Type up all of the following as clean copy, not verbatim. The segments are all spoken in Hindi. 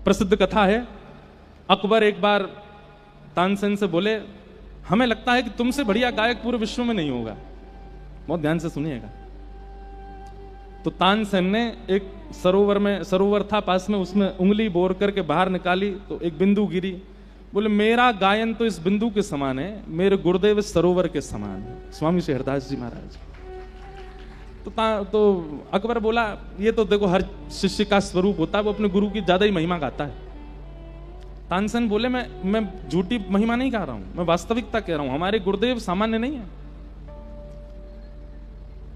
प्रसिद्ध कथा है, अकबर एक बार तानसेन से बोले, हमें लगता है कि तुमसे बढ़िया गायक पूरे विश्व में नहीं होगा। बहुत ध्यान से सुनिएगा। तो तानसेन ने एक सरोवर था पास में, उसमें उंगली बोर करके बाहर निकाली तो एक बिंदु गिरी। बोले, मेरा गायन तो इस बिंदु के समान है, मेरे गुरुदेव इस सरोवर के समान है, स्वामी श्री हरदास जी महाराज। तो अकबर बोला, ये तो देखो हर शिष्य का स्वरूप होता है, वो अपने गुरु की ज्यादा ही महिमा गाता है। तानसेन बोले, मैं झूठी महिमा नहीं गा रहा हूं, मैं वास्तविकता कह रहा हूं, हमारे गुरुदेव सामान्य नहीं है।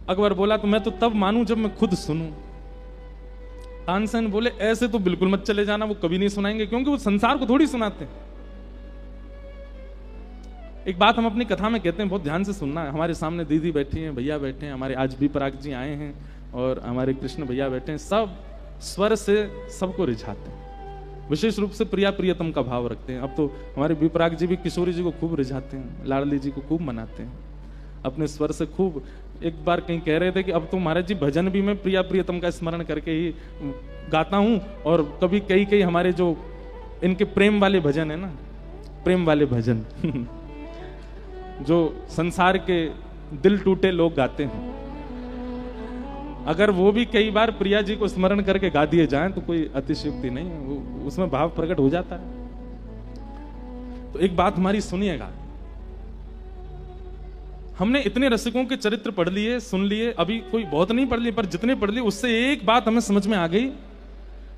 अकबर बोला, तो मैं तो तब मानूं जब मैं खुद सुनूं। तानसेन बोले, ऐसे तो बिल्कुल मत चले जाना, वो कभी नहीं सुनाएंगे, क्योंकि वो संसार को थोड़ी सुनाते हैं। एक बात हम अपनी कथा में कहते हैं, बहुत ध्यान से सुनना है। हमारे सामने दीदी बैठी हैं, भैया बैठे हैं, हमारे आज भी पराग जी आए हैं और हमारे कृष्ण भैया बैठे हैं। सब स्वर से सबको रिझाते हैं, विशेष रूप से प्रिया प्रियतम का भाव रखते हैं। अब तो हमारे विपराग जी भी किशोरी जी को खूब रिझाते हैं, लाडली जी को खूब मनाते हैं अपने स्वर से खूब। एक बार कहीं कह रहे थे कि अब तो महाराज जी भजन भी मैं प्रिया प्रियतम का स्मरण करके ही गाता हूं, और कभी कई हमारे जो इनके प्रेम वाले भजन है ना, प्रेम वाले भजन जो संसार के दिल टूटे लोग गाते हैं, अगर वो भी कई बार प्रिया जी को स्मरण करके गा दिए जाएं तो कोई अतिशयोक्ति नहीं है, वो उसमें भाव प्रकट हो जाता है। तो एक बात हमारी सुनिएगा, हमने इतने रसिकों के चरित्र पढ़ लिए, सुन लिए, अभी कोई बहुत नहीं पढ़ लिए, पर जितने पढ़ लिए उससे एक बात हमें समझ में आ गई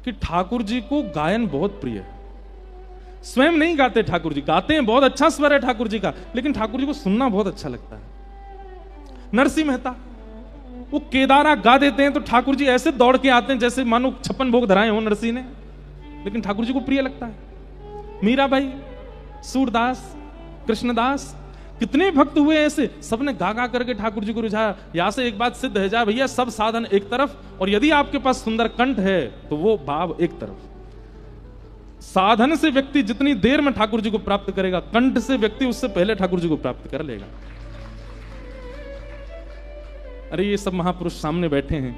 कि ठाकुर जी को गायन बहुत प्रिय है। स्वयं नहीं गाते ठाकुर जी, गाते हैं, बहुत अच्छा स्वर है ठाकुर जी का, लेकिन ठाकुर जी को सुनना बहुत अच्छा लगता है। नरसिंह मेहता वो केदारा गा देते हैं तो ठाकुर जी ऐसे दौड़ के आते हैं जैसे मानो 56 भोग धराए हो नरसिंह ने, लेकिन ठाकुर जी को प्रिय लगता है। मीराबाई, सूरदास, कृष्णदास, कितने भक्त हुए ऐसे, सबने गा गा करके ठाकुर जी को रिझाया। यहां से एक बात सिद्ध है जा भैया, सब साधन एक तरफ, और यदि आपके पास सुंदर कंठ है तो वो भाव एक तरफ। साधन से व्यक्ति जितनी देर में ठाकुर जी को प्राप्त करेगा, कंठ से व्यक्ति उससे पहले ठाकुर जी को प्राप्त कर लेगा। अरे ये सब महापुरुष सामने बैठे हैं,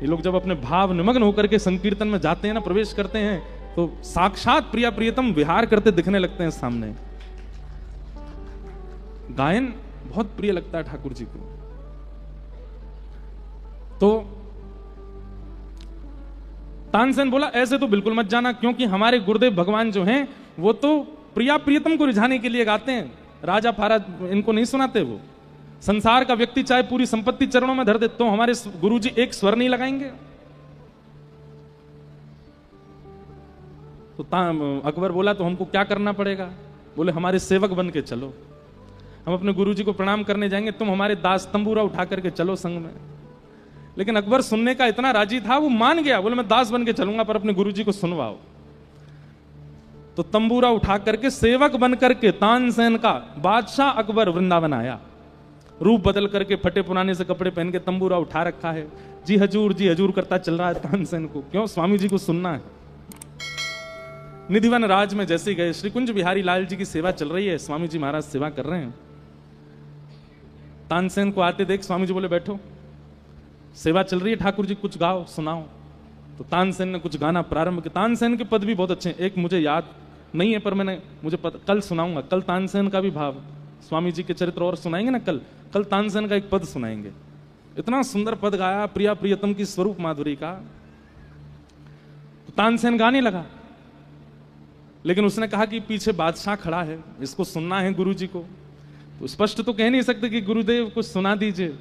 ये लोग जब अपने भाव निमग्न होकर के संकीर्तन में जाते हैं ना, प्रवेश करते हैं, तो साक्षात प्रिया प्रियतम विहार करते दिखने लगते हैं सामने। गायन बहुत प्रिय लगता है ठाकुर जी को। तो तानसेन बोला, ऐसे तो बिल्कुल मत जाना, क्योंकि हमारे गुरुदेव भगवान जो हैं वो तो प्रिया प्रियतम को रिझाने के लिए गाते हैं, राजा फारा इनको नहीं सुनाते। वो संसार का व्यक्ति चाहे पूरी संपत्ति चरणों में धर दे तो हमारे गुरुजी एक स्वर नहीं लगाएंगे। तो अकबर बोला, तो हमको क्या करना पड़ेगा? बोले, हमारे सेवक बन के चलो, हम अपने गुरुजी को प्रणाम करने जाएंगे, तुम हमारे दास तंबूरा उठा करके चलो संग में। लेकिन अकबर सुनने का इतना राजी था, वो मान गया, बोले मैं दास बन के चलूंगा पर अपने गुरुजी को सुनवाओ। तो तंबूरा उठा करके सेवक बन करके तानसेन का बादशाह अकबर वृंदावन आया, रूप बदल करके फटे पुराने से कपड़े पहन के तंबूरा उठा रखा है, जी हजूर करता चल रहा है तानसेन को। क्यों? स्वामी जी को सुनना है। निधिवन राज में जैसे गए, श्री कुंज बिहारी लाल जी की सेवा चल रही है, स्वामी जी महाराज सेवा कर रहे हैं। तानसेन को आते देख स्वामी जी बोले, बैठो, सेवा चल रही है, ठाकुर जी कुछ गाओ, सुनाओ। तो तानसेन ने कुछ गाना प्रारंभ किया। तानसेन के पद भी बहुत अच्छे हैं, एक मुझे याद नहीं है पर मुझे कल सुनाऊंगा। कल तानसेन का भी भाव, स्वामी जी के चरित्र और सुनाएंगे ना, कल तानसेन का एक पद सुनाएंगे। इतना सुंदर पद गाया प्रिया प्रियतम की स्वरूप माधुरी का। तो तानसेन गाने लगा, लेकिन उसने कहा कि पीछे बादशाह खड़ा है, इसको सुनना है गुरु जी को। तो स्पष्ट तो कह नहीं सकते कि गुरुदेव को सुना दीजिए,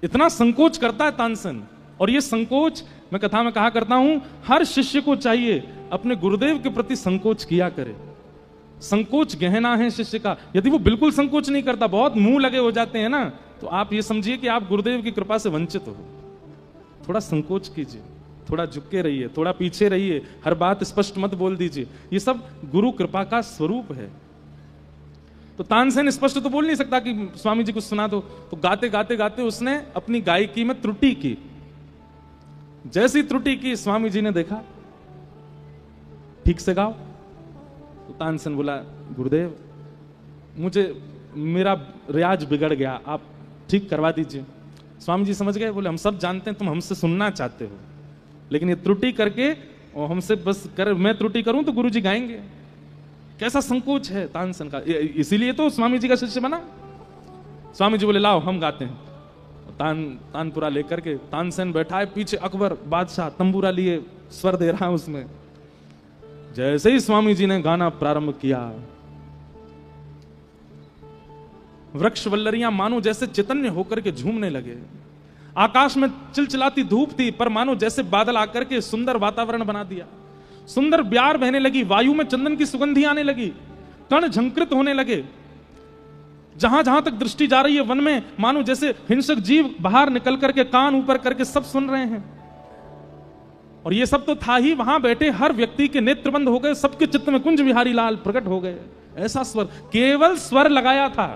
इतना संकोच करता है तानसेन। और ये संकोच मैं कथा में कहा करता हूं, हर शिष्य को चाहिए अपने गुरुदेव के प्रति संकोच किया करे। संकोच गहना है शिष्य का। यदि वो बिल्कुल संकोच नहीं करता, बहुत मुंह लगे हो जाते हैं ना, तो आप ये समझिए कि आप गुरुदेव की कृपा से वंचित हो। थोड़ा संकोच कीजिए, थोड़ा झुक के रहिए, थोड़ा पीछे रहिए, हर बात स्पष्ट मत बोल दीजिए। ये सब गुरु कृपा का स्वरूप है। तो तानसेन स्पष्ट तो बोल नहीं सकता कि स्वामी जी को सुना दो, तो गाते गाते गाते उसने अपनी गायकी में त्रुटि की। जैसी त्रुटि की स्वामी जी ने देखा, ठीक से गाओ। तो तानसेन बोला, गुरुदेव मेरा रियाज बिगड़ गया, आप ठीक करवा दीजिए। स्वामी जी समझ गए, बोले हम सब जानते हैं तुम हमसे सुनना चाहते हो, लेकिन ये त्रुटि करके और हमसे बस कर मैं त्रुटि करूं तो गुरुजी गाएंगे। कैसा संकोच है तानसेन का, इसीलिए तो स्वामी जी का शिष्य बना। स्वामी जी बोले लाओ हम गाते हैं। तानपुरा लेकर के तानसेन बैठा है, पीछे अकबर बादशाह तंबूरा लिए स्वर दे रहा है उसमें। जैसे ही स्वामी जी ने गाना प्रारंभ किया, वृक्ष वल्लरियां मानो जैसे चैतन्य होकर के झूमने लगे। आकाश में चिलचिलाती धूप थी, पर मानो जैसे बादल आकर के सुंदर वातावरण बना दिया। सुंदर ब्यार बहने लगी, वायु में चंदन की सुगंधी आने लगी, कण झंकृत होने लगे। जहां जहां तक दृष्टि जा रही है वन में, मानो जैसे हिंसक जीव बाहर निकल करके कान ऊपर करके सब सुन रहे हैं। और ये सब तो था ही, वहां बैठे हर व्यक्ति के नेत्र बंद हो गए, सबके चित्त में कुंज बिहारी लाल प्रकट हो गए। ऐसा स्वर, केवल स्वर लगाया था।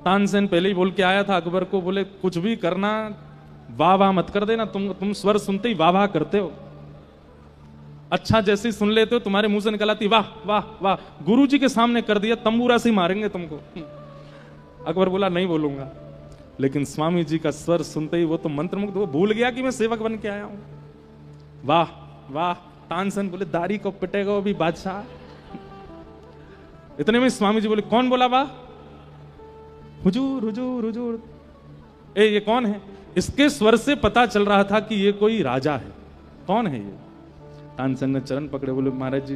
तानसेन पहले ही बोल के आया था अकबर को, बोले कुछ भी करना वाह वाह मत कर देना, तुम स्वर सुनते ही वाह वाह करते हो। अच्छा जैसे ही सुन लेते हो तुम्हारे मुंह से निकल आती वाह वाह वाह। गुरुजी के सामने कर दिया, तंबूरा से ही मारेंगे तुमको। अकबर बोला नहीं बोलूंगा। लेकिन स्वामी जी का स्वर सुनते ही वो तो मंत्रमुग्ध, वो भूल गया कि मैं सेवक बन के आया हूं। वाह वाह। तानसेन बोले दाढ़ी को पिटेगा अभी बादशाह। इतने में स्वामी जी बोले कौन बोला वाह? हुजूर हुजूर हुजूर। ये कौन है? इसके स्वर से पता चल रहा था कि ये कोई राजा है। कौन है ये? तानसेन ने चरण पकड़े, बोले महाराज जी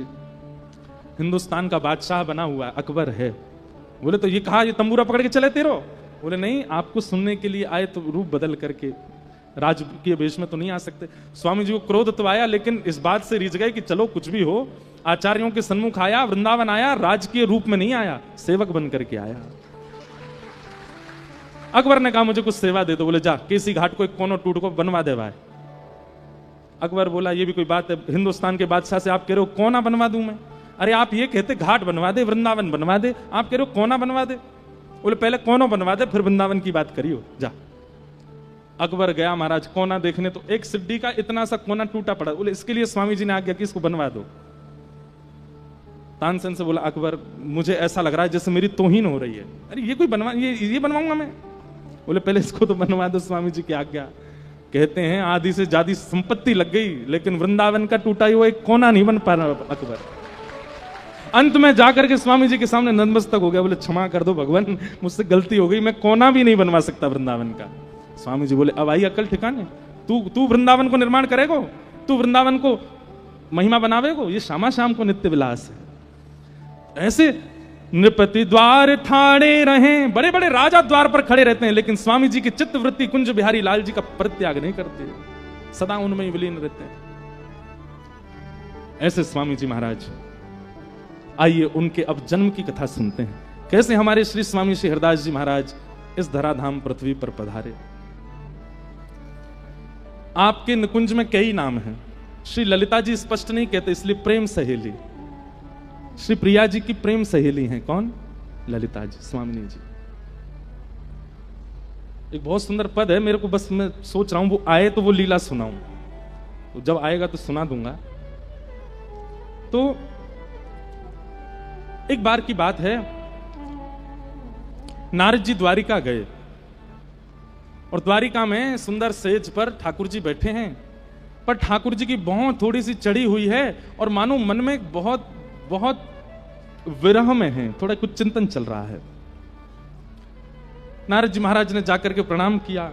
हिंदुस्तान का बादशाह बना हुआ अकबर है। बोले तो ये कहा ये तंबूरा पकड़ के चले तेरो? बोले नहीं, आपको सुनने के लिए आए तो रूप बदल करके, राजकीय वेश में तो नहीं आ सकते। स्वामी जी को क्रोध तो आया, लेकिन इस बात से रिझ गए कि चलो कुछ भी हो, आचार्यों के सन्मुख आया, वृंदावन आया, राजकीय रूप में नहीं आया, सेवक बन करके आया। अकबर ने कहा मुझे कुछ सेवा दे दो। बोले जा केसी घाट को एक कोनो टूट को बनवा दे भाई। अकबर बोला ये भी कोई बात है, हिंदुस्तान के बादशाह से आप कह रहे हो कोना बनवा दूं मैं? अरे आप ये कहते घाट बनवा दे, वृंदावन बनवा दे, आप कह रहे हो कोना बनवा दे। बोले पहले कोना बनवा दे फिर वृंदावन की बात करियो, जा। अकबर गया महाराज कोना देखने, तो एक सिड्डी का इतना सा कोना टूटा पड़ा। बोले इसके लिए स्वामी जी ने आज्ञा की इसको बनवा दो। तानसेन से बोला अकबर मुझे ऐसा लग रहा है जैसे मेरी तौहीन हो रही है। अरे ये कोई बनवा, ये बनवाऊंगा मैं? बोले पहले इसको तो बनवा दो, स्वामी जी की आज्ञा। कहते हैं आधी से ज्यादा संपत्ति लग गई, लेकिन वृंदावन का टूटा हुआ एक कोना नहीं बन पा रहा अकबर। अंत में जाकर के स्वामी जी के सामने नतमस्तक हो गया। बोले क्षमा कर दो भगवान, मुझसे गलती हो गई, मैं कोना भी नहीं बनवा सकता वृंदावन का। स्वामी जी बोले अब आई अकल ठिकाने, तू वृंदावन को निर्माण करेगो, तू वृंदावन को महिमा बनावेगो, ये शामा शाम को नित्य विलास है। ऐसे नृपति द्वार ठाड़े रहे, बड़े बड़े राजा द्वार पर खड़े रहते हैं, लेकिन स्वामी जी की चित्त वृत्ति कुंज बिहारी लाल जी का परित्याग नहीं करते, सदा उनमें ही विलीन रहते हैं। ऐसे स्वामी जी महाराज। आइए उनके अब जन्म की कथा सुनते हैं, कैसे हमारे श्री स्वामी श्री हरदास जी महाराज इस धराधाम पृथ्वी पर पधारे। आपके निकुंज में कई नाम हैं। श्री ललिता जी स्पष्ट नहीं कहते, इसलिए प्रेम सहेली। श्री प्रिया जी की प्रेम सहेली हैं कौन? ललिता जी, स्वामिनी जी। एक बहुत सुंदर पद है, मेरे को बस मैं सोच रहा हूं वो आए तो वो लीला सुनाऊं, तो जब आएगा तो सुना दूंगा। तो एक बार की बात है, नारद जी द्वारिका गए और द्वारिका में सुंदर सेज पर ठाकुर जी बैठे हैं, पर ठाकुर जी की बहुत थोड़ी सी चढ़ी हुई है और मानो मन में बहुत बहुत विरह में है, थोड़ा कुछ चिंतन चल रहा है। नारद जी महाराज ने जाकर के प्रणाम किया।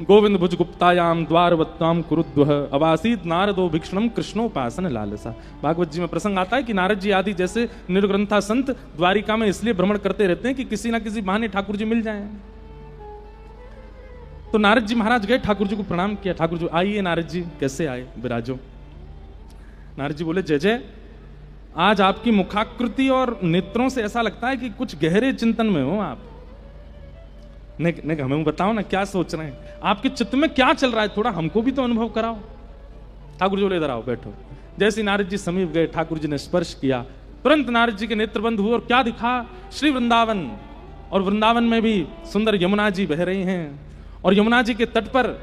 गोविंद भुज गुप्तायाम द्वारवत्ताम कुरुद्वह अवासीत नारदो भिक्षणम कृष्णोपासन लालसा। भागवत जी में प्रसंग आता है कि नारद जी आदि जैसे निर्ग्रंथा संत द्वारिका में इसलिए भ्रमण करते रहते हैं कि किसी ना किसी बहाने ठाकुर जी मिल जाएं। तो नारद जी महाराज गए, ठाकुर जी को प्रणाम किया। ठाकुर जी आइए नारद जी, कैसे आए, विराजो। नारद जी बोले जय जय। आज आपकी मुखाकृति और नेत्रों से ऐसा लगता है कि कुछ गहरे चिंतन में हो आप। नहीं हमें बताओ ना क्या सोच रहे हैं, आपके चित्त में क्या चल रहा है, थोड़ा हमको भी तो अनुभव कराओ। ठाकुर जी बोले इधर आओ बैठो। जैसे नारद जी समीप गए, ठाकुर जी ने स्पर्श किया, तुरंत नारद जी के नेत्र बंद हुए और क्या दिखा? श्री वृंदावन। और वृंदावन में भी सुंदर यमुना जी बह रही हैं और यमुना जी के तट पर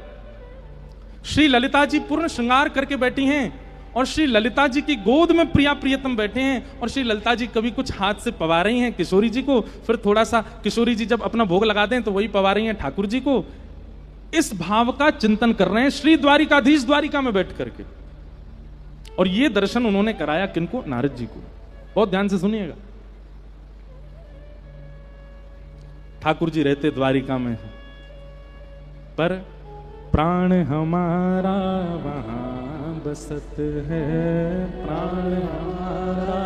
श्री ललिता जी पूर्ण श्रृंगार करके बैठी हैं और श्री ललिता जी की गोद में प्रिया प्रियतम बैठे हैं और श्री ललिता जी कभी कुछ हाथ से पवा रही हैं किशोरी जी को, फिर थोड़ा सा किशोरी जी जब अपना भोग लगा दें तो वही पवा रही हैं ठाकुर जी को। इस भाव का चिंतन कर रहे हैं श्री द्वारिकाधीश द्वारिका में बैठ करके। और ये दर्शन उन्होंने कराया किनको? नारद जी को। बहुत ध्यान से सुनिएगा। ठाकुर जी रहते द्वारिका में, पर प्राण हमारा वहां बसत है, प्राण हमारा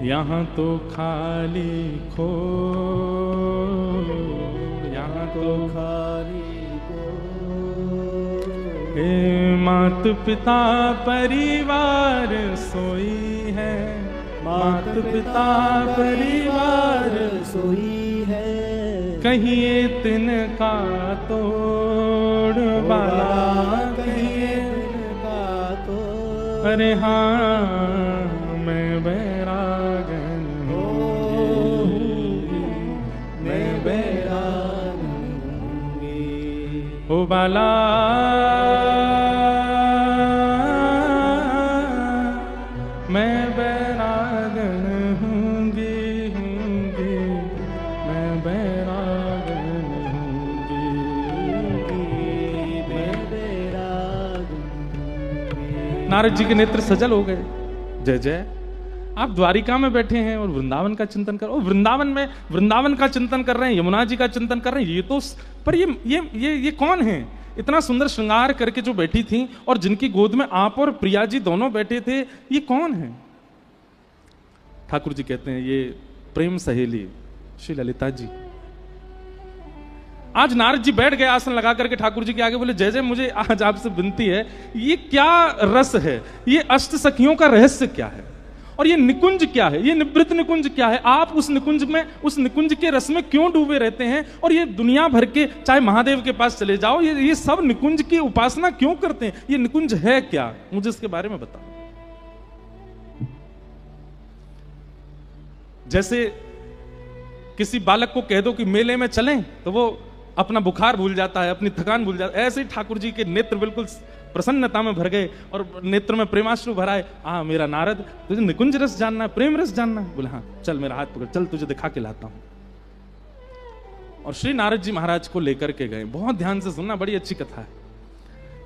यहाँ तो खाली खो, यहाँ तो खाली खो। हे मात पिता परिवार सोई है, मात पिता परिवार सोई है, कहिए तिनका तोड़ बाला, कहिए तिनका तोड़। अरे हाँ मैं बैरागन होंगी, मैं बैरागन होंगी। ओ बाला मैं बैरागन होंगी, होंगी, मैं बैरागन होंगी, मैं बैरागन होंगी। नारद जी के नेत्र सजल हो गए। जय जय। आप द्वारिका में बैठे हैं और वृंदावन का चिंतन कर, और वृंदावन का चिंतन कर रहे हैं, यमुना जी का चिंतन कर रहे हैं। ये तो पर ये कौन है? इतना सुंदर श्रृंगार करके जो बैठी थी और जिनकी गोद में आप और प्रिया जी दोनों बैठे थे, ये कौन है? ठाकुर जी कहते हैं ये प्रेम सहेली श्री ललिता जी। आज नारद जी बैठ गए आसन लगा करके ठाकुर जी के आगे, बोले जय जय, मुझे आज आपसे विनती है, ये क्या रस है? ये अष्ट सखियों का रहस्य क्या है? और ये निकुंज क्या है? ये निवृत्त निकुंज क्या है? आप उस निकुंज में, उस निकुंज के रस में क्यों डूबे रहते हैं? और ये दुनिया भर के, चाहे महादेव के पास चले जाओ, ये सब निकुंज की उपासना क्यों करते हैं? ये निकुंज है क्या? मुझे इसके बारे में बताओ। जैसे किसी बालक को कह दो कि मेले में चलें, तो वो अपना बुखार भूल जाता है, अपनी थकान भूल जाता है। ऐसे ही ठाकुर जी के नेत्र बिल्कुल प्रसन्नता में भर गए और नेत्र में प्रेमाश्रु भराए। मेरा नारद, तुझे निकुंज रस जानना है, प्रेम रस जानना है? बोले हाँ, चल मेरा हाथ पकड़, चल तुझे दिखा के लाता हूं। और श्री नारद जी महाराज को लेकर के गए। बहुत ध्यान से सुनना, बड़ी अच्छी कथा है।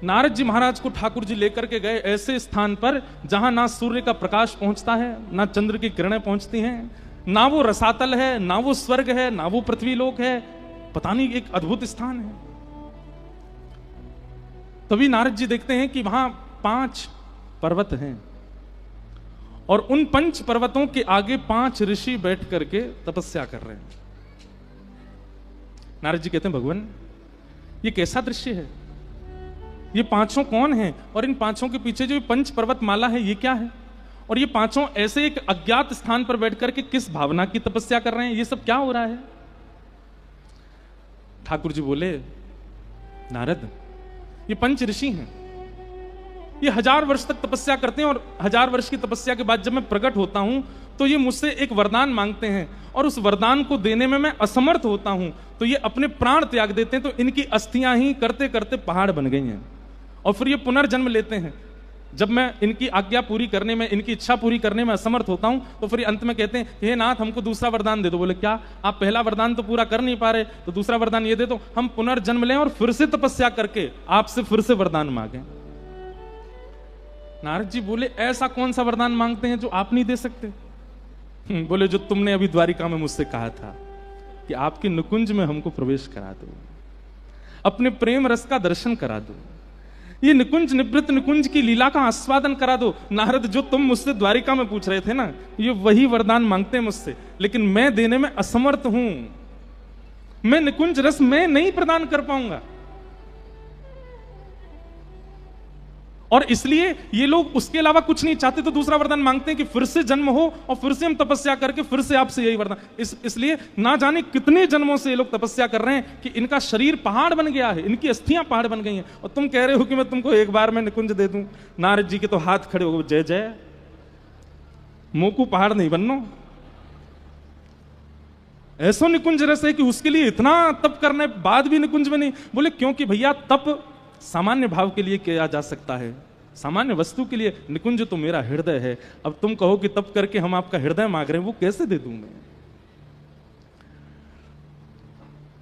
नारद जी महाराज को ठाकुर जी लेकर के गए ऐसे स्थान पर जहां ना सूर्य का प्रकाश पहुंचता है, ना चंद्र की किरणें पहुंचती हैं, ना वो रसातल है, ना वो स्वर्ग है, ना वो पृथ्वी लोक है। पता नहीं, एक अद्भुत स्थान है। तभी नारद जी देखते हैं कि वहां 5 पर्वत हैं और उन 5 पर्वतों के आगे 5 ऋषि बैठ करके तपस्या कर रहे हैं। नारद जी कहते हैं भगवान, ये कैसा दृश्य है? ये 5 कौन हैं? और इन 5 के पीछे जो 5 पर्वत माला है, ये क्या है? और ये 5 ऐसे एक अज्ञात स्थान पर बैठ करके किस भावना की तपस्या कर रहे हैं? ये सब क्या हो रहा है? ठाकुर जी बोले, नारद, ये 5 ऋषि हैं, ये 1000 वर्ष तक तपस्या करते हैं और 1000 वर्ष की तपस्या के बाद जब मैं प्रकट होता हूं तो ये मुझसे एक वरदान मांगते हैं और उस वरदान को देने में मैं असमर्थ होता हूं, तो ये अपने प्राण त्याग देते हैं। तो इनकी अस्थियां ही करते करते पहाड़ बन गई हैं और फिर ये पुनर्जन्म लेते हैं। जब मैं इनकी आज्ञा पूरी करने में, इनकी इच्छा पूरी करने में असमर्थ होता हूं, तो फिर अंत में कहते हैं, हे नाथ, हमको दूसरा वरदान दे दो। बोले क्या? आप पहला वरदान तो पूरा कर नहीं पा रहे, तो दूसरा वरदान ये दे दो, हम पुनर्जन्म लें और फिर से तपस्या करके आपसे फिर से वरदान मांगे। नारद जी बोले, ऐसा कौन सा वरदान मांगते हैं जो आप नहीं दे सकते? बोले, जो तुमने अभी द्वारिका में मुझसे कहा था कि आपके निकुंज में हमको प्रवेश करा दो, अपने प्रेम रस का दर्शन करा दो, ये निकुंज, निवृत्त निकुंज की लीला का आस्वादन करा दो। नारद, जो तुम मुझसे द्वारिका में पूछ रहे थे ना, ये वही वरदान मांगते हैं मुझसे, लेकिन मैं देने में असमर्थ हूं। मैं निकुंज रस मैं नहीं प्रदान कर पाऊंगा। और इसलिए ये लोग उसके अलावा कुछ नहीं चाहते, तो दूसरा वरदान मांगते हैं कि फिर से जन्म हो और फिर से हम तपस्या करके फिर से आपसे यही वरदान। इसलिए ना जाने कितने जन्मों से ये लोग तपस्या कर रहे हैं कि इनका शरीर पहाड़ बन गया है, इनकी अस्थियां पहाड़ बन गई हैं, और तुम कह रहे हो कि मैं तुमको एक बार में निकुंज दे दूं। नारद जी के तो हाथ खड़े हो गए, जय जय, मोकू पहाड़ नहीं बननो। ऐसा निकुंज रस है कि उसके लिए इतना तप करने बाद भी निकुंज में नहीं। बोले क्योंकि भैया, तप सामान्य भाव के लिए किया जा सकता है, सामान्य वस्तु के लिए। निकुंज तो मेरा हृदय है। अब तुम कहो कि तप करके हम आपका हृदय मांग रहे हैं, वो कैसे दे दूं मैं?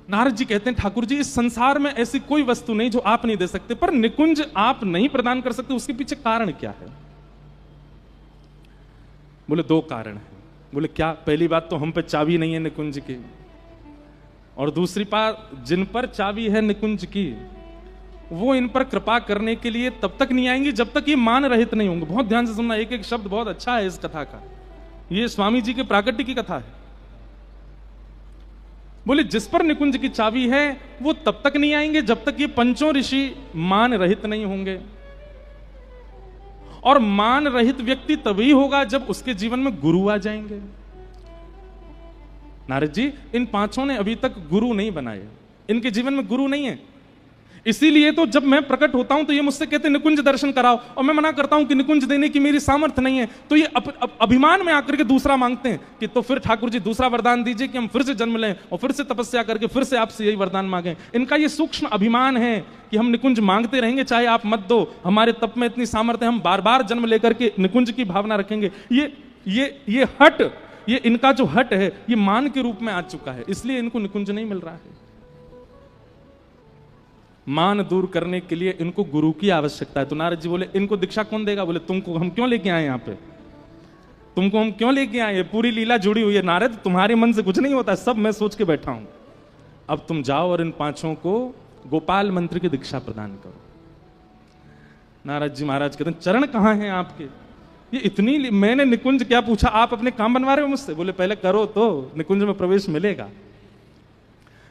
नारद जी कहते हैं ठाकुर जी इस संसार में ऐसी कोई वस्तु नहीं जो आप नहीं दे सकते, पर निकुंज आप नहीं प्रदान कर सकते, उसके पीछे कारण क्या है? बोले 2 कारण है। बोले क्या? पहली बात तो हम पे चाबी नहीं है निकुंज की, और दूसरी बात जिन पर चाबी है निकुंज की वो इन पर कृपा करने के लिए तब तक नहीं आएंगी जब तक ये मान रहित नहीं होंगे। बहुत ध्यान से सुनना, एक एक शब्द बहुत अच्छा है इस कथा का। ये स्वामी जी के प्राकट्य की कथा है। बोले जिस पर निकुंज की चाबी है वो तब तक नहीं आएंगे जब तक ये पंचों ऋषि मान रहित नहीं होंगे, और मान रहित व्यक्ति तभी होगा जब उसके जीवन में गुरु आ जाएंगे। नारद जी इन 5 ने अभी तक गुरु नहीं बनाए, इनके जीवन में गुरु नहीं है, इसीलिए तो जब मैं प्रकट होता हूं तो ये मुझसे कहते निकुंज दर्शन कराओ, और मैं मना करता हूं कि निकुंज देने की मेरी सामर्थ्य नहीं है, तो ये अभिमान में आकर के दूसरा मांगते हैं कि तो फिर ठाकुर जी दूसरा वरदान दीजिए कि हम फिर से जन्म लें और फिर से तपस्या करके फिर से आपसे यही वरदान मांगें। इनका ये सूक्ष्म अभिमान है कि हम निकुंज मांगते रहेंगे चाहे आप मत दो, हमारे तप में इतनी सामर्थ्य, हम बार बार जन्म लेकर के निकुंज की भावना रखेंगे। ये हट, ये इनका जो हट है ये मान के रूप में आ चुका है, इसलिए इनको निकुंज नहीं मिल रहा है। मान दूर करने के लिए इनको गुरु की आवश्यकता है। तो नारद जी बोले इनको दीक्षा कौन देगा? बोले तुमको हम क्यों लेके आए यहाँ पे, तुमको हम क्यों लेके आए? पूरी लीला जुड़ी हुई है नारद, तुम्हारे मन से कुछ नहीं होता, सब मैं सोच के बैठा हूं। अब तुम जाओ और इन 5 को गोपाल मंत्र की दीक्षा प्रदान करो। नारद जी महाराज कहते हैं चरण कहां हैं आपके? ये इतनी मैंने निकुंज क्या पूछा, आप अपने काम बनवा रहे हो मुझसे? बोले पहले करो तो निकुंज में प्रवेश मिलेगा।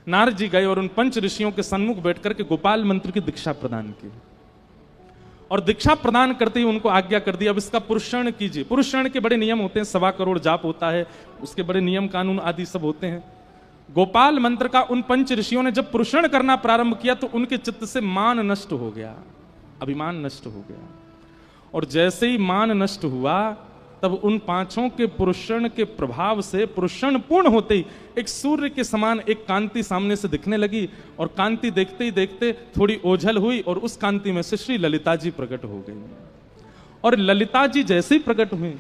नारद जी गए और उन 5 ऋषियों के सन्मुख बैठकर के गोपाल मंत्र की दीक्षा प्रदान की, और दीक्षा प्रदान करते ही उनको आज्ञा कर दी अब इसका पुरुषण कीजिए। पुरुषण के बड़े नियम होते हैं, 1.25 करोड़ जाप होता है, उसके बड़े नियम कानून आदि सब होते हैं। गोपाल मंत्र का उन 5 ऋषियों ने जब पुरुषण करना प्रारंभ किया तो उनके चित्त से मान नष्ट हो गया, अभिमान नष्ट हो गया, और जैसे ही मान नष्ट हुआ तब उन 5 के पुरुषण के प्रभाव से पुरुषण पूर्ण होते ही एक सूर्य के समान एक कांति सामने से दिखने लगी, और कांति देखते ही देखते थोड़ी ओझल हुई और उस कांति में से श्री ललिता जी प्रकट हो गई। और ललिता जी जैसे ही प्रकट हुई,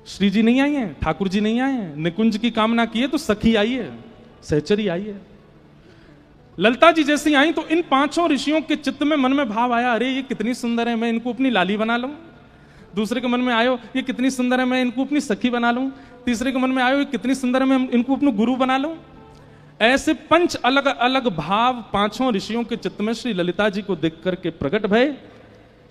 श्री जी नहीं आई हैं, ठाकुर जी नहीं आए हैं, निकुंज की कामना की है तो सखी आई है, सहचरी आई है। ललिता जी जैसी आई तो इन 5 ऋषियों के चित्त में मन में भाव आया, अरे ये कितनी सुंदर है, मैं इनको अपनी लाली बना लूं। दूसरे के मन में आयो ये कितनी सुंदर है, मैं इनको अपनी सखी बना लूं। तीसरे के मन में आयो ये कितनी सुंदर है, मैं इनको अपना गुरु बना लूं। ऐसे 5 अलग अलग भाव 5 ऋषियों के चित्त में श्री ललिता जी को देख करके प्रकट भय।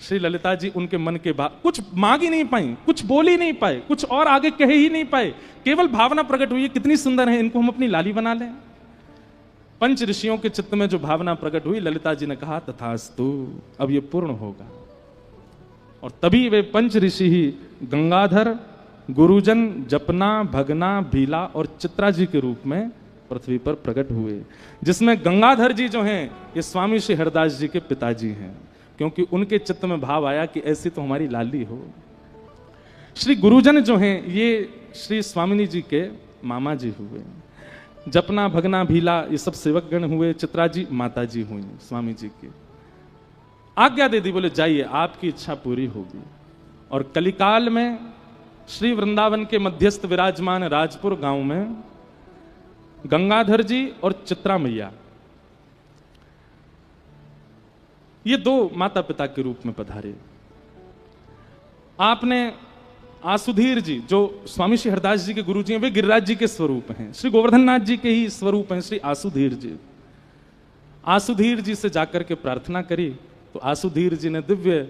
श्री ललिता जी उनके मन के भाव कुछ मांग ही नहीं पाई, कुछ बोल ही नहीं पाए, कुछ और आगे कह ही नहीं पाए, केवल भावना प्रकट हुई कितनी सुंदर है, इनको हम अपनी लाली बना लें। 5 ऋषियों के चित्त में जो भावना प्रकट हुई, ललिता जी ने कहा तथास्तु, अब ये पूर्ण होगा। और तभी वे 5 ऋषि ही गंगाधर, गुरुजन, जपना, भगना, भीला और चित्रा जी के रूप में पृथ्वी पर प्रकट हुए, जिसमें गंगाधर जी जो हैं ये स्वामी श्री हरदास जी के पिताजी हैं, क्योंकि उनके चित्त में भाव आया कि ऐसी तो हमारी लाली हो। श्री गुरुजन जो हैं ये श्री स्वामिनी जी के मामा जी हुए। जपना, भगना, भीला ये सब सेवक गण हुए। चित्रा जी माता जी हुई स्वामी जी की। आज्ञा दे दी, बोले जाइए आपकी इच्छा पूरी होगी। और कलिकाल में श्री वृंदावन के मध्यस्थ विराजमान राजपुर गांव में गंगाधर जी और चित्रा मैया ये 2 माता पिता के रूप में पधारे। आपने आसुधीर जी जो स्वामी श्री हरदास जी के गुरु जी हैं, वे गिरिराज जी के स्वरूप हैं, श्री गोवर्धन नाथ जी के ही स्वरूप हैं श्री आसुधीर जी। आसुधीर जी से जाकर के प्रार्थना करी तो आसुधीर जी ने दिव्य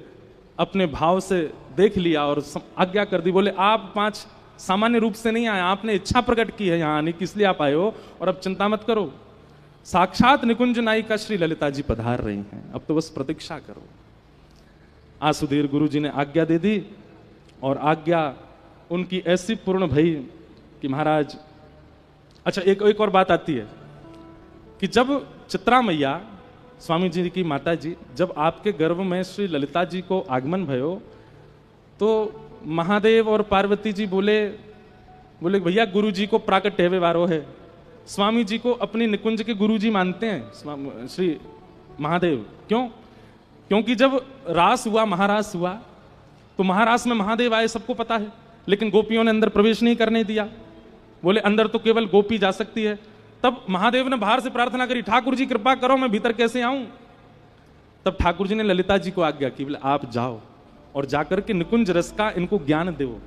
अपने भाव से देख लिया और आज्ञा कर दी, बोले आप 5 सामान्य रूप से नहीं आए, आपने इच्छा प्रकट की है यहाँ आने की, इसलिए आप आए हो, और अब चिंता मत करो, साक्षात निकुंज नायिका श्री ललिता जी पधार रही हैं, अब तो बस प्रतीक्षा करो। आसुधीर गुरु जी ने आज्ञा दे दी, और आज्ञा उनकी ऐसी पूर्ण भई कि महाराज, अच्छा एक और बात आती है कि जब चित्रा मैया स्वामी जी की माता जी, जब आपके गर्भ में श्री ललिता जी को आगमन भयो तो महादेव और पार्वती जी बोले भैया गुरु जी को प्राकट हेवे वारो है। स्वामी जी को अपनी निकुंज के गुरु जी मानते हैं श्री महादेव। क्यों? क्योंकि जब रास हुआ, महारास हुआ, तो महारास में महादेव आए सबको पता है, लेकिन गोपियों ने अंदर प्रवेश नहीं करने दिया। बोले अंदर तो केवल गोपी जा सकती है। तब महादेव ने बाहर से प्रार्थना करी, ठाकुर जी कृपा करो, मैं भीतर कैसे आऊं? तब ठाकुर जी ने ललिता जी को आज्ञा की, बोले आप जाओ और जाकर के निकुंज रस का इनको ज्ञान दो।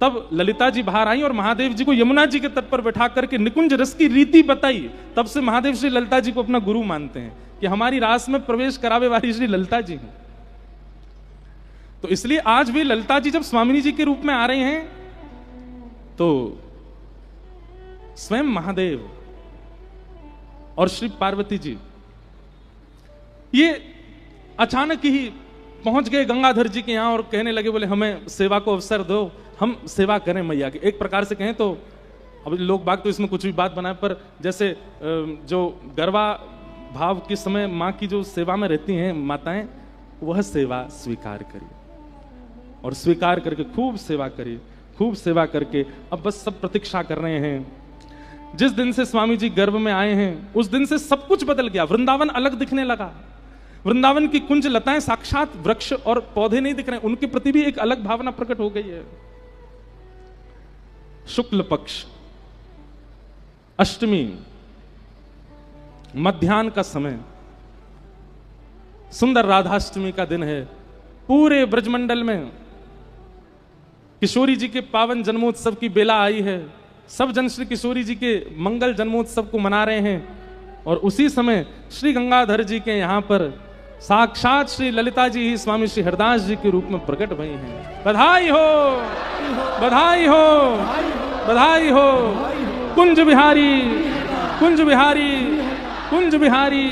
तब ललिता जी बाहर आई और महादेव जी को यमुना जी के तट पर बैठा करके निकुंज रस की रीति बताई। तब से महादेव श्री ललिता जी को अपना गुरु मानते हैं कि हमारी रास में प्रवेश करावे वाली श्री ललिता जी हैं। तो इसलिए आज भी ललिता जी जब स्वामिनी जी के रूप में आ रहे हैं तो स्वयं महादेव और श्री पार्वती जी ये अचानक ही पहुंच गए गंगाधर जी के यहां और कहने लगे, बोले हमें सेवा को अवसर दो, हम सेवा करें मैया की। एक प्रकार से कहें तो अब लोग बाग तो इसमें कुछ भी बात बनाए, पर जैसे जो गरबा भाव के समय माँ की जो सेवा में रहती हैं माताएं, वह सेवा स्वीकार करिए और स्वीकार करके खूब सेवा करिए, खूब सेवा करके अब बस सब प्रतीक्षा कर रहे हैं। जिस दिन से स्वामी जी गर्भ में आए हैं उस दिन से सब कुछ बदल गया। वृंदावन अलग दिखने लगा। वृंदावन की कुंज लताएं साक्षात वृक्ष और पौधे नहीं दिख रहे, उनके प्रति भी एक अलग भावना प्रकट हो गई है। शुक्ल पक्ष अष्टमी मध्याह्न का समय, सुंदर राधाष्टमी का दिन है। पूरे ब्रजमंडल में किशोरी जी के पावन जन्मोत्सव की बेला आई है। सब जन श्री किशोरी जी के मंगल जन्मोत्सव को मना रहे हैं और उसी समय श्री गंगाधर जी के यहां पर साक्षात श्री ललिता जी ही स्वामी श्री हरदास जी के रूप में प्रकट भई हैं। बधाई हो, बधाई हो, बधाई हो। कुंज बिहारी, कुंज बिहारी, कुंज बिहारी।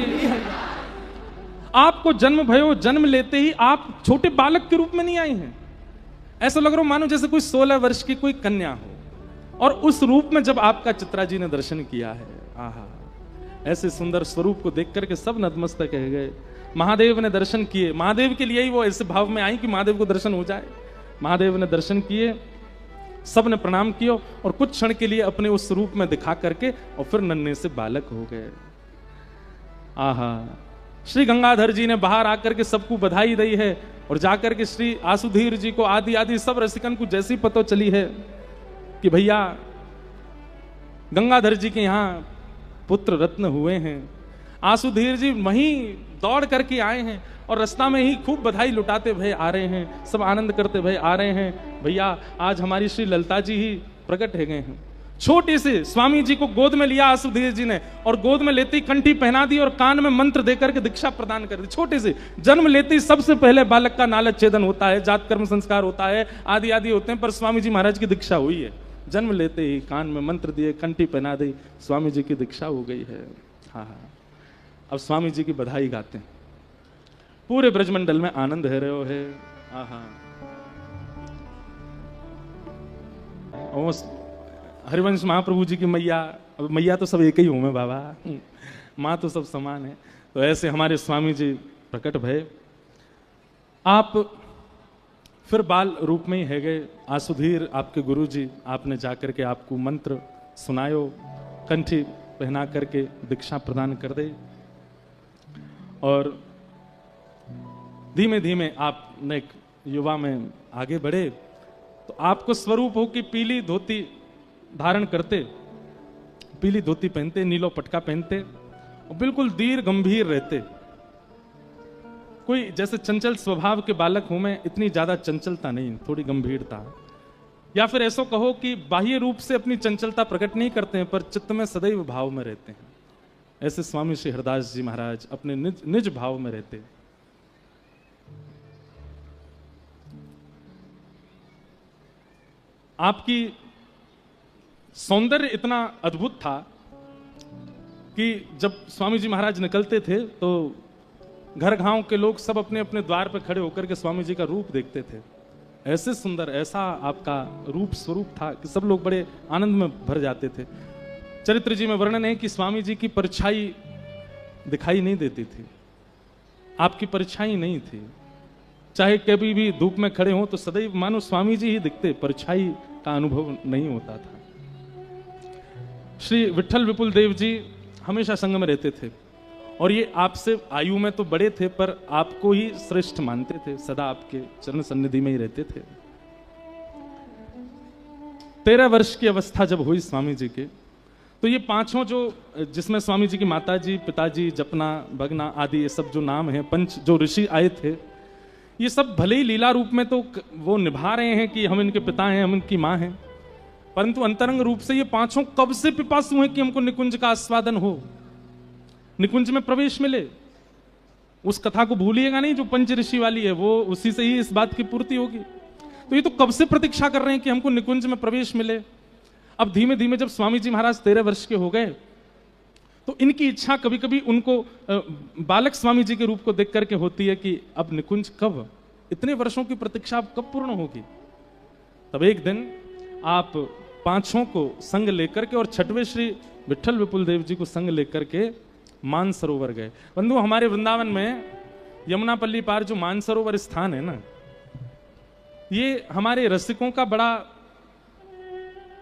आपको जन्म भयो, जन्म लेते ही आप छोटे बालक के रूप में नहीं आई हैं। ऐसा लग रहा मानो जैसे कोई 16 वर्ष की कोई कन्या हो, और उस रूप में जब आपका चित्रा जी ने दर्शन किया है, आहा, ऐसे सुंदर स्वरूप को देख करके सब नतमस्तक कह गए। महादेव ने दर्शन किए, महादेव के लिए ही वो ऐसे भाव में आई कि महादेव को दर्शन हो जाए। महादेव ने दर्शन किए, सब ने प्रणाम किया और कुछ क्षण के लिए अपने उस रूप में दिखा करके और फिर नन्हे से बालक हो गए। आहा, श्री गंगाधर जी ने बाहर आकर के सबको बधाई दी है और जाकर के श्री आसुधीर जी को आदि आदि सब रसिकन को जैसी पता चली है कि भैया गंगाधर जी के यहां पुत्र रत्न हुए हैं, आसुधीर जी वहीं दौड़ करके आए हैं और रास्ता में ही खूब बधाई लुटाते भय आ रहे हैं, सब आनंद करते भय आ रहे हैं। भैया आज हमारी श्री ललिता जी ही प्रकट हो गए हैं। छोटे से स्वामी जी को गोद में लिया आसुधीर जी ने और गोद में लेते ही कंठी पहना दी और कान में मंत्र देकर के दीक्षा प्रदान कर दी। छोटे से जन्म लेते ही सबसे पहले बालक का नालच छेदन होता है, जात कर्म संस्कार होता है, आदि आदि होते हैं, पर स्वामी जी महाराज की दीक्षा हुई है। जन्म लेते ही कान में मंत्र दिए, कंठी पहना दी, स्वामी जी की दीक्षा हो गई है। हाँ हाँ, अब स्वामी जी की बधाई गाते हैं, पूरे ब्रजमंडल में आनंद है रहे है। आहा, हरिवंश महाप्रभु जी की मैया, अब मैया तो सब एक ही हूं मैं बाबा, माँ तो सब समान है। तो ऐसे हमारे स्वामी जी प्रकट भय। आप फिर बाल रूप में ही है गए। आसुधीर आपके गुरु जी, आपने जाकर के आपको मंत्र सुनायो, कंठी पहना करके दीक्षा प्रदान कर दे और धीमे धीमे आप एक युवा में आगे बढ़े। तो आपको स्वरूप हो कि पीली धोती धारण करते, पीली धोती पहनते, नीलो पटका पहनते और बिल्कुल धीर गंभीर रहते। कोई जैसे चंचल स्वभाव के बालक हूं मैं, इतनी ज्यादा चंचलता नहीं, थोड़ी गंभीरता। या फिर ऐसा कहो कि बाह्य रूप से अपनी चंचलता प्रकट नहीं करते हैं पर चित्त में सदैव भाव में रहते हैं। ऐसे स्वामी श्री हरदास जी महाराज अपने निज भाव में रहते। आपकी सौंदर्य इतना अद्भुत था कि जब स्वामी जी महाराज निकलते थे तो घर गांव के लोग सब अपने अपने द्वार पर खड़े होकर के स्वामी जी का रूप देखते थे। ऐसे सुंदर, ऐसा आपका रूप स्वरूप था कि सब लोग बड़े आनंद में भर जाते थे। चरित्र जी में वर्णन है कि स्वामी जी की परछाई दिखाई नहीं देती थी, आपकी परछाई नहीं थी। चाहे कभी भी धूप में खड़े हो तो सदैव मानो स्वामी जी ही दिखते, परछाई का अनुभव नहीं होता था। श्री विठल विपुल देव जी हमेशा संग में रहते थे और ये आपसे आयु में तो बड़े थे पर आपको ही श्रेष्ठ मानते थे, सदा आपके चरण सन्निधि में ही रहते थे। 13 वर्ष की अवस्था जब हुई स्वामी जी के, तो ये पांचों जो, जिसमें स्वामी जी की माता जी, पिताजी, जपना, भगना आदि ये सब जो नाम हैं, पंच जो ऋषि आए थे, ये सब भले ही लीला रूप में तो वो निभा रहे हैं कि हम इनके पिता हैं, हम इनकी माँ हैं, परंतु अंतरंग रूप से ये पांचों कब से पिपासु हैं कि हमको निकुंज का आस्वादन हो, निकुंज में प्रवेश मिले। उस कथा को भूलिएगा नहीं जो पंच ऋषि वाली है, वो उसी से ही इस बात की पूर्ति होगी। तो ये तो कब से प्रतीक्षा कर रहे हैं कि हमको निकुंज में प्रवेश मिले। अब धीमे धीमे जब स्वामी जी महाराज 13 वर्ष के हो गए तो इनकी इच्छा कभी कभी उनको बालक स्वामी जी के रूप को देख करके होती है कि अब निकुंज कब, इतने वर्षों की प्रतीक्षा अब कब पूर्ण होगी। तब एक दिन आप पांचों को संग लेकर के और छठवें श्री विट्ठल विपुल देव जी को संग लेकर के मानसरोवर गए। बंधु, हमारे वृंदावन में यमुनापल्ली पार जो मानसरोवर स्थान है ना, ये हमारे रसिकों का बड़ा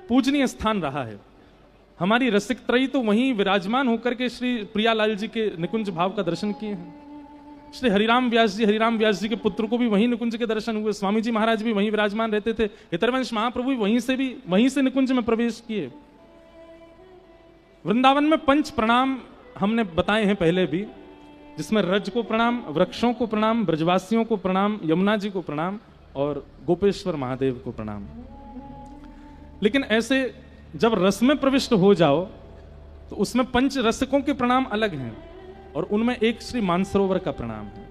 पूजनीय स्थान रहा है। हमारी रसिक त्रयी तो वहीं विराजमान होकर के श्री प्रियालाल जी के निकुंज भाव का दर्शन किए हैं। श्री हरिराम व्यास जी के पुत्र को भी वहीं निकुंज के दर्शन हुए। स्वामी जी महाराज भी वहीं विराजमान रहते थे। हितरवंश महाप्रभु भी वहीं से निकुंज में प्रवेश किए। वृंदावन में पंच प्रणाम हमने बताए हैं पहले भी, जिसमें रज को प्रणाम, वृक्षों को प्रणाम, ब्रजवासियों को प्रणाम, यमुना जी को प्रणाम और गोपेश्वर महादेव को प्रणाम। लेकिन ऐसे जब रस में प्रविष्ट हो जाओ तो उसमें पंच रसिकों के प्रणाम अलग हैं और उनमें एक श्री मानसरोवर का प्रणाम है।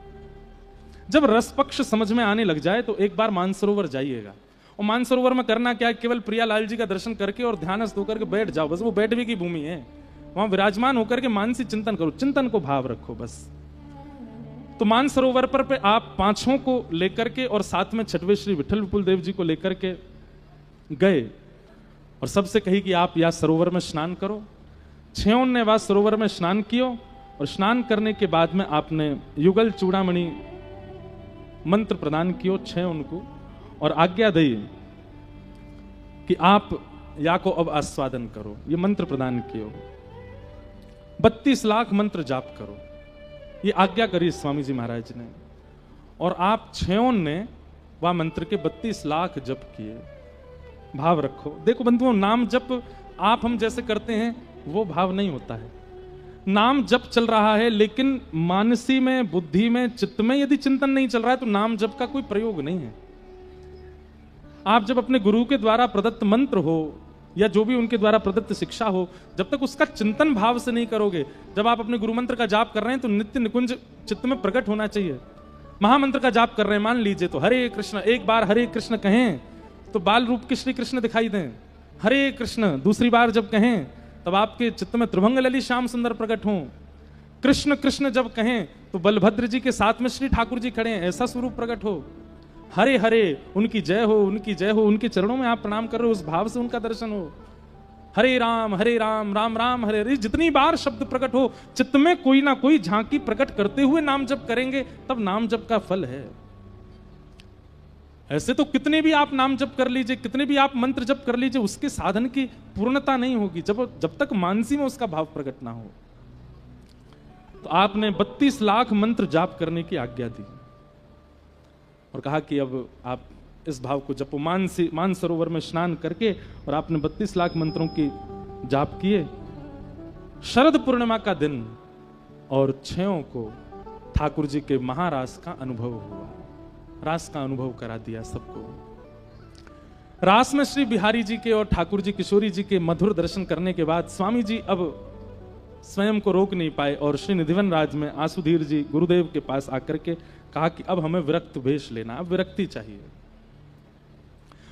जब रस पक्ष समझ में आने लग जाए तो एक बार मानसरोवर जाइएगा। और मानसरोवर में करना क्या है, केवल प्रियालाल जी का दर्शन करके और ध्यानस्थ होकर के बैठ जाओ, बस वो बैठने की भूमि है। वहां विराजमान होकर के मानसिक चिंतन करो, चिंतन को भाव रखो बस। तो मानसरोवर पर आप पांचों को लेकर के और साथ में छठवें श्री विट्ठल विपुल देव जी को लेकर के गए और सबसे कही कि आप या सरोवर में स्नान करो। छयों ने वह सरोवर में स्नान कियो और स्नान करने के बाद में आपने युगल चूड़ामणि मंत्र प्रदान कियो छयों उनको और आज्ञा दी कि आप या को अब आस्वादन करो। ये मंत्र प्रदान कियो, 32 लाख मंत्र जाप करो, ये आज्ञा करी स्वामी जी महाराज ने। और आप छयों ने वह मंत्र के 32 लाख जप किए। भाव रखो। देखो बंधुओं, नाम जप आप हम जैसे करते हैं वो भाव नहीं होता है। नाम जप चल रहा है लेकिन मानसी में, बुद्धि में, चित्त में यदि चिंतन नहीं चल रहा है तो नाम जप का कोई प्रयोग नहीं है। आप जब अपने गुरु के द्वारा प्रदत्त मंत्र हो या जो भी उनके द्वारा प्रदत्त शिक्षा हो, जब तक उसका चिंतन भाव से नहीं करोगे, जब आप अपने गुरु मंत्र का जाप कर रहे हैं तो नित्य निकुंज चित्त में प्रकट होना चाहिए। महामंत्र का जाप कर रहे हैं, मान लीजिए तो हरे कृष्ण, एक बार हरे कृष्ण कहें तो बाल रूप के श्री कृष्ण दिखाई दें। हरे कृष्ण दूसरी बार जब कहें तब आपके चित्त में त्रिभंग ललित श्याम सुंदर प्रकट हों। कृष्ण कृष्ण जब कहें तो बलभद्र जी के साथ में श्री ठाकुर जी खड़े हैं, ऐसा स्वरूप प्रकट हो। हरे हरे उनकी जय हो, उनकी जय हो, उनके चरणों में आप प्रणाम कर रहे हो, उस भाव से उनका दर्शन हो। हरे राम राम राम हरे हरे, जितनी बार शब्द प्रकट हो, चित्त में कोई ना कोई झांकी प्रकट करते हुए नाम जप करेंगे, तब नाम जप का फल है। ऐसे तो कितने भी आप नाम जप कर लीजिए, कितने भी आप मंत्र जप कर लीजिए, उसके साधन की पूर्णता नहीं होगी जब तक मानसी में उसका भाव प्रकट ना हो। तो आपने 32 लाख मंत्र जाप करने की आज्ञा दी और कहा कि अब आप इस भाव को जपो। मानसरोवर में स्नान करके और आपने 32 लाख मंत्रों की जाप किए। शरद पूर्णिमा का दिन और छयों को ठाकुर जी के महारास का अनुभव हुआ। रास का अनुभव करा दिया सबको। रास में श्री बिहारी जी के और ठाकुर जी किशोरी जी के मधुर दर्शन करने के बाद स्वामी जी अब स्वयं को रोक नहीं पाए और श्री निधिवन राज में आसुधीर जी गुरुदेव के पास आकर के कहा कि अब हमें विरक्त वेश लेना, अब विरक्ति चाहिए।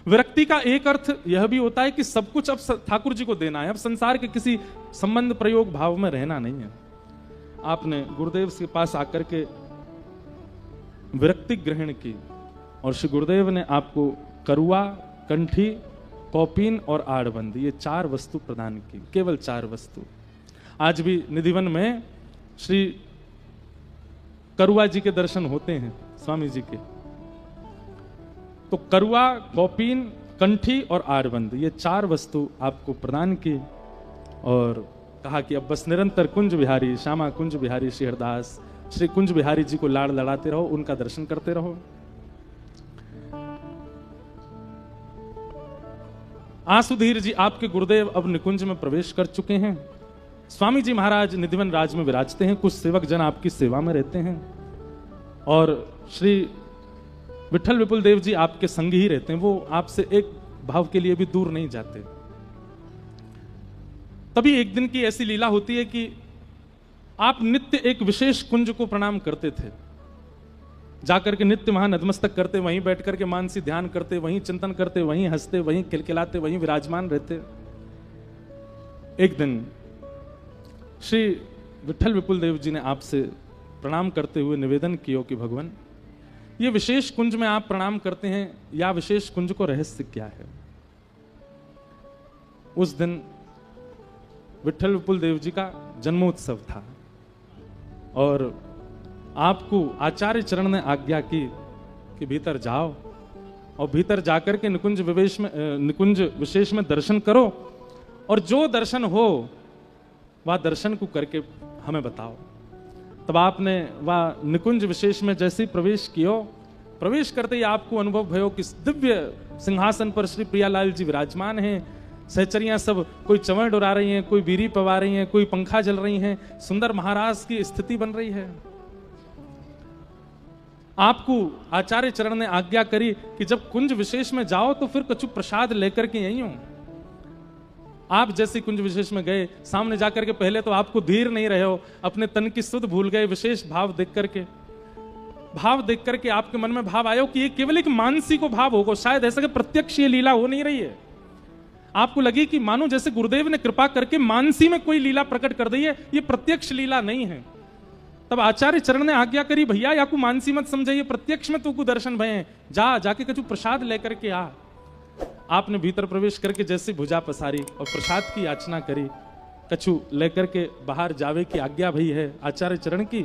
विरक्ति का एक अर्थ यह भी होता है कि सब कुछ अब ठाकुर जी को देना है, अब संसार के किसी संबंध प्रयोग भाव में रहना नहीं है। आपने गुरुदेव के पास आकर के विरक्ति ग्रहण की और श्री गुरुदेव ने आपको करुआ, कंठी, कौपीन और आड़बंद, ये 4 वस्तु प्रदान की, केवल 4 वस्तु। आज भी निधिवन में श्री करुआ जी के दर्शन होते हैं स्वामी जी के। तो करुआ, कौपीन, कंठी और आड़बंद, ये 4 वस्तु आपको प्रदान की और कहा कि अब बस निरंतर कुंज बिहारी, श्यामा कुंज बिहारी श्री हरदास, श्री कुंज बिहारी जी को लाड़ लड़ाते रहो, उनका दर्शन करते रहो। आसुधीर जी आपके गुरुदेव अब निकुंज में प्रवेश कर चुके हैं। स्वामी जी महाराज निधिवन राज में विराजते हैं, कुछ सेवक जन आपकी सेवा में रहते हैं और श्री विठल विपुल देव जी आपके संग ही रहते हैं, वो आपसे एक भाव के लिए भी दूर नहीं जाते। तभी एक दिन की ऐसी लीला होती है कि आप नित्य एक विशेष कुंज को प्रणाम करते थे, जाकर के नित्य वहां नतमस्तक करते, वहीं बैठ करके मानसी ध्यान करते, वहीं चिंतन करते, वहीं हंसते, वहीं खिलखिलाते, वहीं विराजमान रहते। एक दिन श्री विठल विपुल देव जी ने आपसे प्रणाम करते हुए निवेदन किया कि भगवान, ये विशेष कुंज में आप प्रणाम करते हैं, या विशेष कुंज को रहस्य क्या है? उस दिन विठल विपुल देव जी का जन्मोत्सव था और आपको आचार्य चरण ने आज्ञा की कि भीतर जाओ और भीतर जाकर के निकुंज विशेष में दर्शन करो और जो दर्शन हो वह दर्शन को करके हमें बताओ। तब आपने वह निकुंज विशेष में जैसे ही प्रवेश करते ही आपको अनुभव भयो कि दिव्य सिंहासन पर श्री प्रियालाल जी विराजमान हैं। सहचरियां सब कोई चंवर डुरा रही हैं, कोई बीरी पवा रही हैं, कोई पंखा जल रही हैं, सुंदर महाराज की स्थिति बन रही है। आपको आचार्य चरण ने आज्ञा करी कि जब कुंज विशेष में जाओ तो फिर कछु प्रसाद लेकर के यहीं हो। आप जैसे कुंज विशेष में गए, सामने जाकर के पहले तो आपको धीर नहीं रहे हो, अपने तन की सुध भूल गए। विशेष भाव देख करके आपके मन में भाव आयो कि ये केवल एक मानसी को भाव होगा, शायद ऐसा कि प्रत्यक्ष ये लीला हो नहीं रही है। आपको लगी कि मानो जैसे गुरुदेव ने कृपा करके मानसी में कोई लीला प्रकट कर दी है, ये प्रत्यक्ष लीला नहीं है। तब आचार्य चरण ने आज्ञा करी, भैया या को मानसी मत समझाइए, प्रत्यक्ष में तू को दर्शन भय, जाके कछु प्रसाद लेकर के आ। आपने भीतर प्रवेश करके जैसे भुजा पसारी और प्रसाद की याचना करी, कछु लेकर के बाहर जावे की आज्ञा भई है आचार्य चरण की।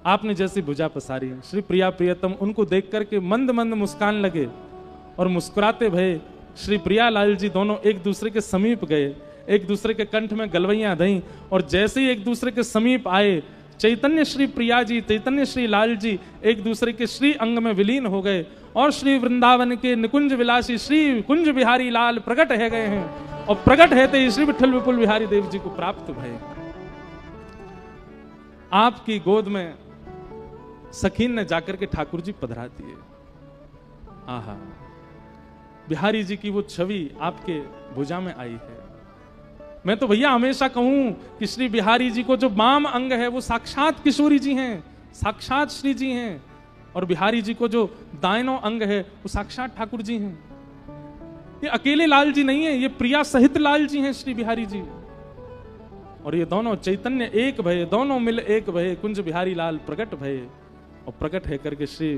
आपने जैसी भुजा पसारी, श्री प्रिया प्रियतम उनको देख करके मंद मंद मुस्कान लगे और मुस्कुराते भये श्री प्रियालाल जी दोनों एक दूसरे के समीप गए, एक दूसरे के कंठ में गलवैयां धई और जैसे ही एक दूसरे के समीप आए, चैतन्य श्री प्रिया जी, चैतन्य श्री लाल जी एक दूसरे के श्री अंग में विलीन हो गए और श्री वृंदावन के निकुंज विलासी श्री कुंज बिहारी लाल प्रकट है गए हैं और प्रकट है ते श्री विठल विपुल बिहारी देव जी को प्राप्त भय। आपकी गोद में सखीन ने जाकर के ठाकुर जी पधरा दिए। आहा, बिहारी जी की वो छवि आपके भुजा में आई है। मैं तो भैया हमेशा कहूं कि श्री बिहारी जी को जो वाम अंग है वो साक्षात किशोरी जी हैं, साक्षात श्री जी हैं, और बिहारी जी को जो दाहिनो अंग है वो साक्षात ठाकुर जी हैं। ये अकेले लाल जी नहीं है, ये प्रिया सहित लाल जी हैं श्री बिहारी जी। और ये दोनों चैतन्य एक भये, दोनों मिल एक भये, कुंज बिहारी लाल प्रकट भये। और प्रकट है करके श्री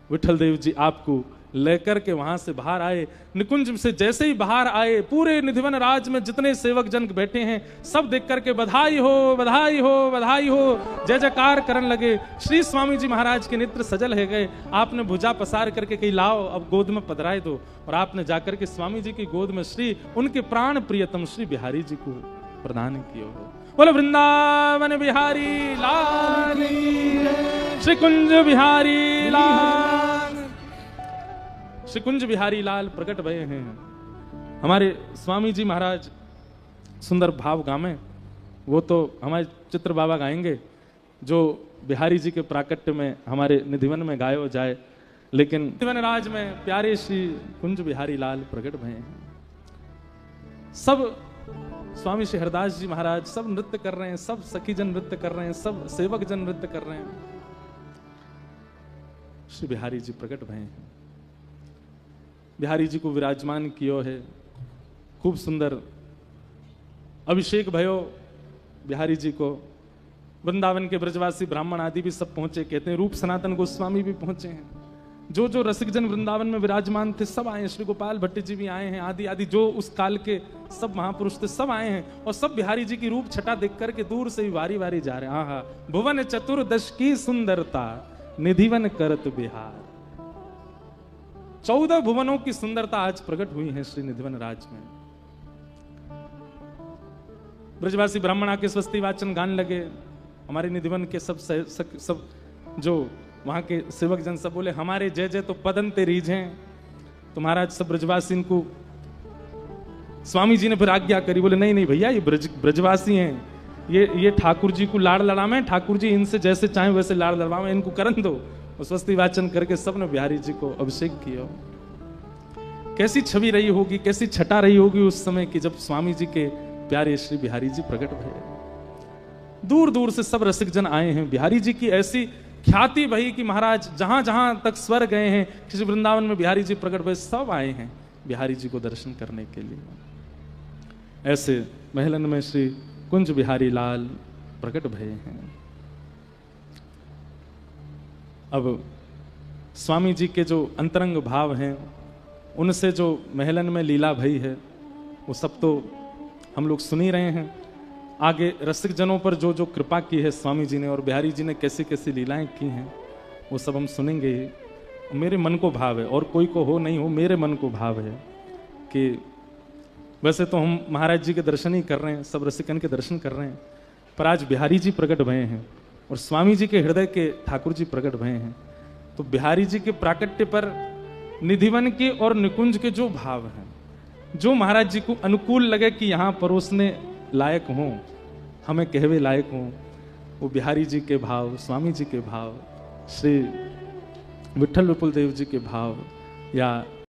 विठल देव जी आपको लेकर के वहां से बाहर आए। निकुंज से जैसे ही बाहर आए, पूरे निधिवन राज में जितने सेवक जन बैठे हैं सब देख करके बधाई हो, बधाई हो, बधाई हो, जय जयकार करने लगे। श्री स्वामी जी महाराज के नेत्र सजल है गए। आपने भुजा पसार करके कही लाओ अब गोद में पधराए दो, और आपने जाकर के स्वामी जी की गोद में श्री उनके प्राण प्रियतम श्री बिहारी जी को प्रदान किया हो। बोलो वृंदावन बिहारी लाल, श्री कुंज बिहारी लाल, श्री कुंज बिहारी लाल प्रकट भये हैं। हमारे स्वामी जी महाराज सुंदर भाव गामे, वो तो हमारे चित्र बाबा गाएंगे जो बिहारी जी के प्राकट्य में हमारे निधिवन में गायो जाए, लेकिन निधिवन राज में प्यारे श्री कुंज बिहारी लाल प्रकट भये हैं। सब स्वामी श्री हरदास जी महाराज सब नृत्य कर रहे हैं, सब सखी जन नृत्य कर रहे हैं, सब सेवक जन नृत्य कर रहे हैं। श्री बिहारी जी प्रकट भये हैं। बिहारी जी को विराजमान कियो है, खूब सुंदर अभिषेक भयो बिहारी जी को। वृंदावन के ब्रजवासी ब्राह्मण आदि भी सब पहुंचे, कहते हैं रूप सनातन गोस्वामी भी पहुंचे हैं। जो जो रसिक जन वृंदावन में विराजमान थे सब आए, श्री गोपाल भट्ट जी भी आए हैं, आदि आदि जो उस काल के सब महापुरुष थे सब आए हैं, और सब बिहारी जी की रूप छटा देख करके दूर से ही वारी वारी जा रहे हैं। आहा, भुवन चतुर्दश की सुंदरता निधिवन करत बिहार। 14 भुवनों की सुंदरता आज प्रकट हुई है श्री निधिवन राज में। ब्रजवासी ब्राह्मण आके स्वस्ति वाचन गान लगे। हमारे निधिवन के सब जो वहां के सेवक जन सब बोले हमारे जय जय तो पदन ते रीझ हैं, तो महाराज सब ब्रजवासी को स्वामी जी ने फिर आज्ञा करी, बोले नहीं नहीं भैया, ये ब्रजवासी हैं, ये ठाकुर जी को लाड़ लड़ावे, ठाकुर जी इनसे जैसे चाहे वैसे लाड़ लड़ावे, इनको करन दो। और स्वस्ति वाचन करके सबने बिहारी जी को अभिषेक किया। कैसी छवि रही होगी, कैसी छटा रही होगी उस समय की जब स्वामी जी के प्यारे श्री बिहारी जी प्रकट भये। दूर दूर से सब रसिक जन आए हैं। बिहारी जी की ऐसी ख्याति भई कि महाराज जहां जहां तक स्वर गए हैं, किसी वृंदावन में बिहारी जी प्रकट भये, सब आए हैं बिहारी जी को दर्शन करने के लिए। ऐसे महलन में श्री कुंज बिहारी लाल प्रकट भये हैं। अब स्वामी जी के जो अंतरंग भाव हैं, उनसे जो महलन में लीला भई है, वो सब तो हम लोग सुन ही रहे हैं। आगे रसिक जनों पर जो जो कृपा की है स्वामी जी ने और बिहारी जी ने कैसी कैसी लीलाएं की हैं, वो सब हम सुनेंगे ही। मेरे मन को भाव है, और कोई को हो नहीं हो, मेरे मन को भाव है कि वैसे तो हम महाराज जी के दर्शन ही कर रहे हैं, सब रसिकन के दर्शन कर रहे हैं, पर आज बिहारी जी प्रकट भये हैं और स्वामी जी के हृदय के ठाकुर जी प्रकट भये हैं। तो बिहारी जी के प्राकट्य पर निधिवन के और निकुंज के जो भाव हैं, जो महाराज जी को अनुकूल लगे कि यहाँ परोसने लायक हों, हमें कहवे लायक हों, वो बिहारी जी के भाव, स्वामी जी के भाव, श्री विठल विपुल देव जी के भाव, या